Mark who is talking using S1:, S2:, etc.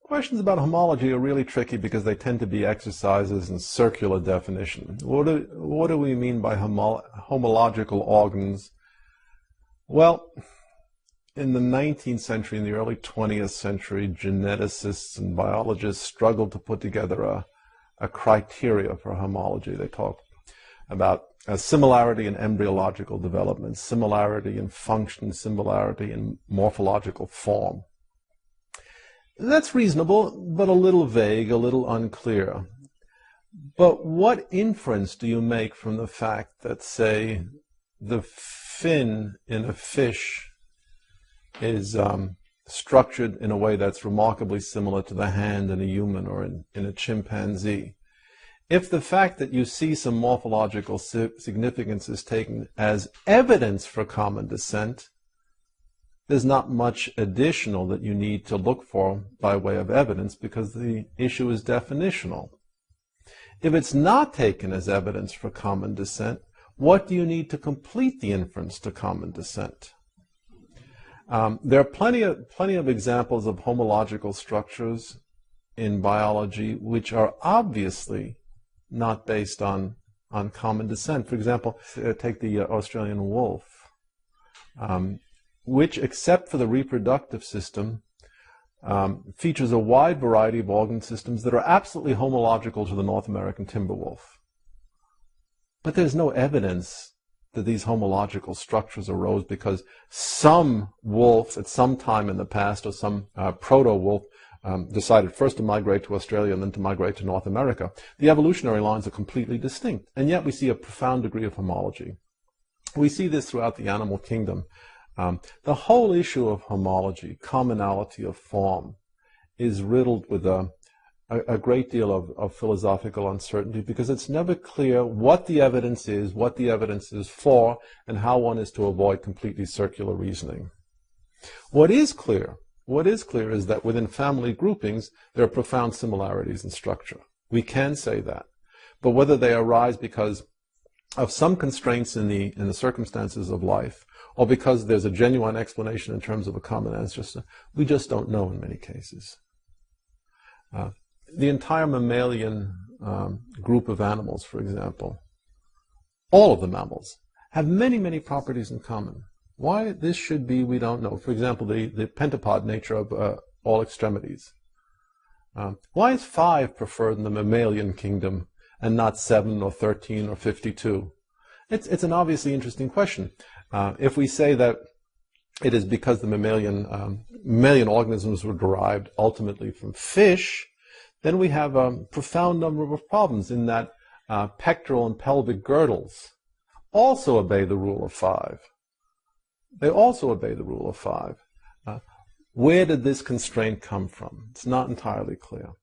S1: Questions about homology are really tricky because they tend to be exercises in circular definition. What do we mean by homological organs? Well, in the 19th century, in the early 20th century, geneticists and biologists struggled to put together a criteria for homology. They talk about similarity in embryological development, similarity in function, similarity in morphological form. That's reasonable, but a little vague, a little unclear. But what inference do you make from the fact that, say, the fin in a fish is structured in a way that's remarkably similar to the hand in a human or in a chimpanzee? If the fact that you see some morphological significance is taken as evidence for common descent, there's not much additional that you need to look for by way of evidence because the issue is definitional. If it's not taken as evidence for common descent, what do you need to complete the inference to common descent? There are plenty of examples of homological structures in biology which are obviously not based on common descent. For example, take the Australian wolf, which, except for the reproductive system, features a wide variety of organ systems that are absolutely homological to the North American timber wolf. But there's no evidence that these homological structures arose because some wolf at some time in the past, or some proto-wolf, decided first to migrate to Australia and then to migrate to North America. The evolutionary lines are completely distinct, and yet we see a profound degree of homology. We see this throughout the animal kingdom. The whole issue of homology, commonality of form, is riddled with a great deal of philosophical uncertainty because it's never clear what the evidence is for, and how one is to avoid completely circular reasoning. What is clear is that within family groupings there are profound similarities in structure. We can say that. But whether they arise because of some constraints in the circumstances of life, or because there's a genuine explanation in terms of a common ancestor, we just don't know in many cases. The entire mammalian group of animals, for example, all of the mammals, have many, many properties in common. Why this should be, we don't know. For example, the pentapod nature of all extremities. Why is 5 preferred in the mammalian kingdom and not 7 or 13 or 52? It's an obviously interesting question. If we say that it is because the mammalian organisms were derived ultimately from fish, then we have a profound number of problems in that pectoral and pelvic girdles also obey the rule of 5. They also obey the rule of 5. Where did this constraint come from? It's not entirely clear.